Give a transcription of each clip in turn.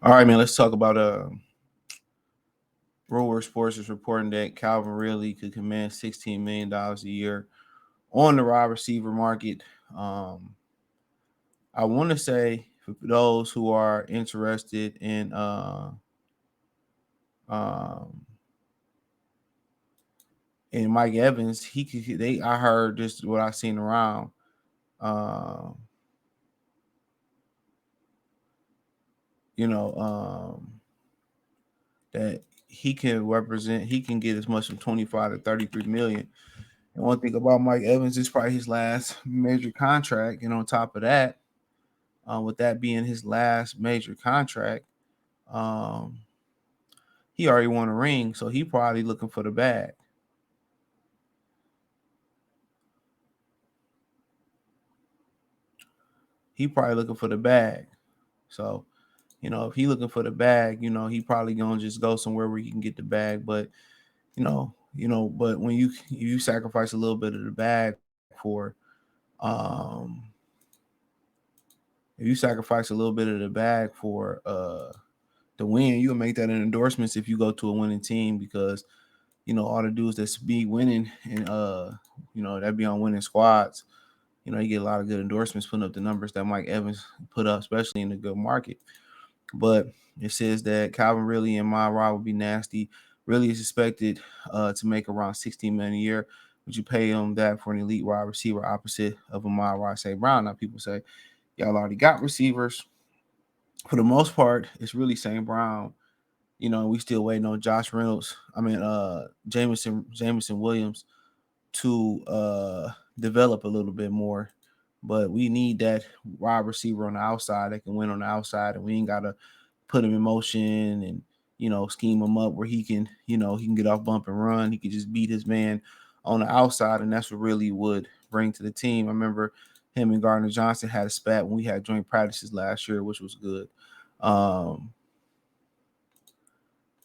All right, man. Let's talk about Roller Sports is reporting that Calvin Ridley could command $16 million a year on the wide receiver market. Um, I want to say for those who are interested um, in Mike Evans, he could. They I heard just what I seen around. Uh, you know that he can represent. He can get as much as 25 to 33 million. And one thing about Mike Evans is probably his last major contract. And on top of that, with that being his last major contract, um, he already won a ring, so he probably looking for the bag. He probably looking for the bag. So, if he looking for the bag, he probably gonna just go somewhere where he can get the bag. But but when you sacrifice a little bit of the bag for, um, if you sacrifice a little bit of the bag for the win, you'll make that in endorsements if you go to a winning team because all the dudes that's be winning and that be on winning squads. You get a lot of good endorsements putting up the numbers that Mike Evans put up, especially in a good market. But it says that Calvin Ridley and my ride will be nasty. Really is expected to make around 16 million a year. Would you pay him that for an elite wide receiver opposite of Amon St. Brown? Now people say y'all already got receivers. For the most part, it's really St. Brown. We still waiting on Josh Reynolds. Jameson Williams to develop a little bit more. But we need that wide receiver on the outside that can win on the outside, and we ain't gotta put him in motion and scheme him up where he can get off bump and run. He could just beat his man on the outside, and that's what really would bring to the team. I remember him and Gardner Johnson had a spat when we had joint practices last year, which was good. Um,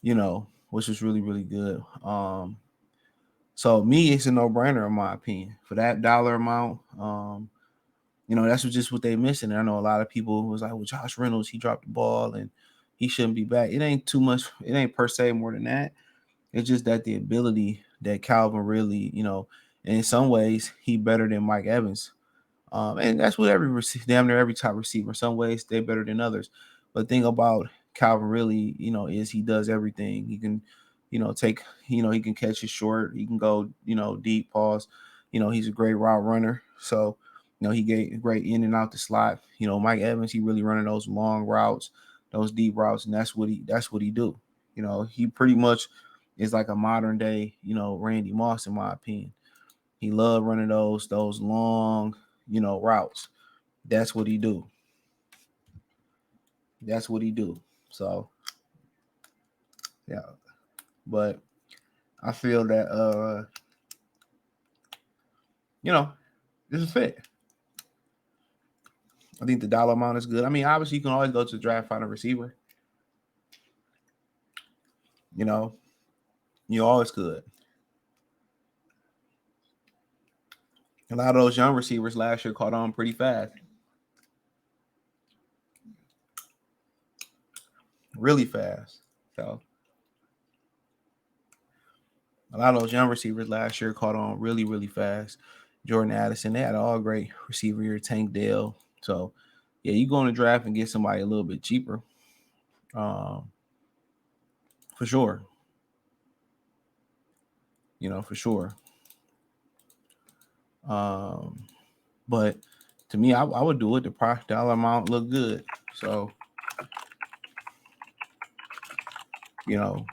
which was really, really good. So me, it's a no-brainer in my opinion. For that dollar amount, that's just what they missing. And I know a lot of people was like, well, Josh Reynolds, he dropped the ball and he shouldn't be back. It ain't too much, it ain't per se more than that. It's just that the ability that Calvin really, and in some ways, he better than Mike Evans. And that's what damn near every top receiver. In some ways, they're better than others. But the thing about Calvin really, is he does everything. He can, he can catch it short. He can go, deep pause. He's a great route runner. So, he get great in and out the slot. Mike Evans, he really running those long routes, those deep routes, and that's what he do. He pretty much is like a modern day, Randy Moss in my opinion. He loved running those long, routes. That's what he do. That's what he do. So yeah, but I feel that you know, this is fit. I think the dollar amount is good. I mean, obviously you can always go to the draft find a receiver. You know, you always could. A lot of those young receivers last year caught on pretty fast. Really fast. So a lot of those young receivers last year caught on really, really fast. Jordan Addison, they had all great receiver here, Tank Dell. So yeah, you go in the draft and get somebody a little bit cheaper. Um, for sure. For sure. Um, but to me, I would do it. The price dollar amount look good. So, you know,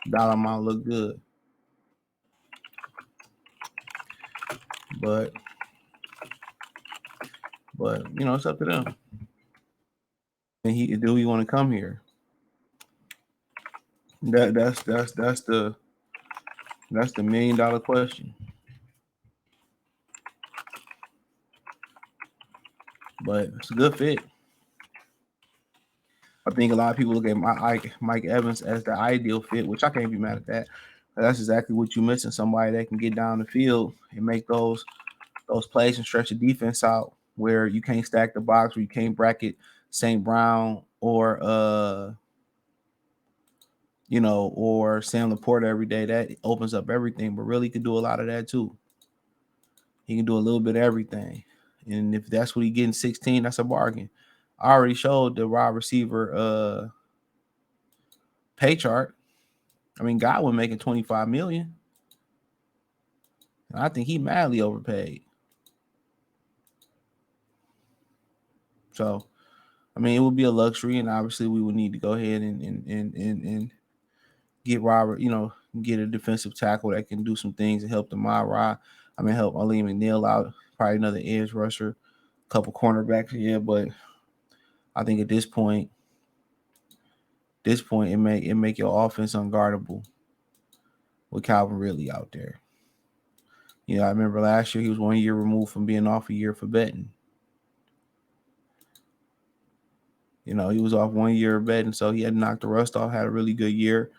dollar amount look good. But it's up to them. And do he want to come here? That's the $1 million question. But it's a good fit. I think a lot of people look at Mike Evans as the ideal fit, which I can't be mad at that. That's exactly what you're missing. Somebody that can get down the field and make those plays and stretch the defense out where you can't stack the box, where you can't bracket St. Brown or or Sam Laporta every day. That opens up everything, but really could do a lot of that too. He can do a little bit of everything. And if that's what he getting 16, that's a bargain. I already showed the wide receiver pay chart. I mean, Godwin making $25 million. And I think he madly overpaid. So, I mean, it would be a luxury, and obviously we would need to go ahead and get Robert, get a defensive tackle that can do some things and help the Rod. Help Ali McNeil out, probably another edge rusher, a couple cornerbacks, yeah. But I think at this point, it make your offense unguardable with Calvin Ridley out there. I remember last year he was 1 year removed from being off a year for betting. He was off 1 year of betting, so he had knocked the rust off, had a really good year.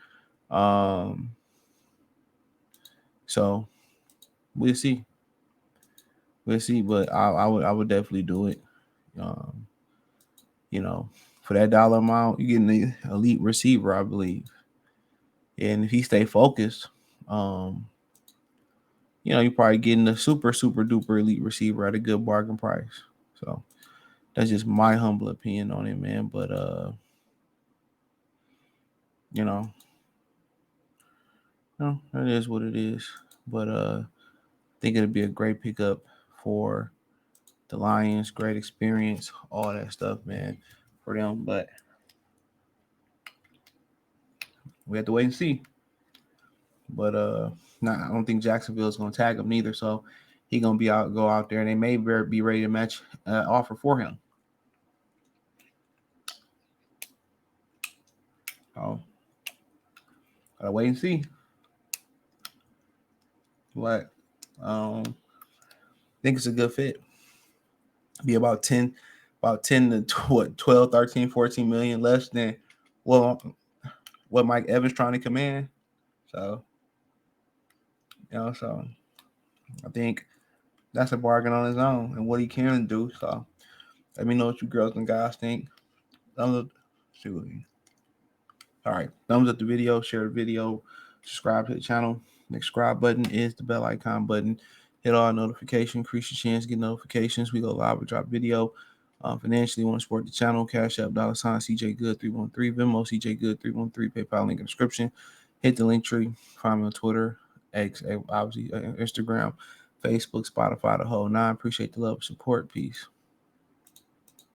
So we'll see. But I would definitely do it. For that dollar amount, you're getting the elite receiver, I believe. And if he stay focused, you're probably getting a super, super duper elite receiver at a good bargain price. So that's just my humble opinion on it, man. But it is what it is. But I think it'll be a great pickup for the Lions. Great experience, all that stuff, man, for them. But we have to wait and see. But I don't think Jacksonville is going to tag him neither. So he going to go out there, and they may be ready to match offer for him. Oh, gotta wait and see. What? Think it's a good fit. Be about 10 to 12, 13, 14 million less than what Mike Evans trying to command. So, so I think that's a bargain on his own and what he can do. So let me know what you girls and guys think. Thumbs up. All right. Thumbs up the video, share the video, subscribe to the channel. Next subscribe button is the bell icon button. Hit all notifications, increase your chance to get notifications. We go live or drop video. Financially, want to support the channel, Cash App, $ CJ Good 313, Venmo CJ Good 313, PayPal link in the description. Hit the link tree. Find me on Twitter, X, obviously Instagram, Facebook, Spotify, the whole nine. Appreciate the love and support. Peace.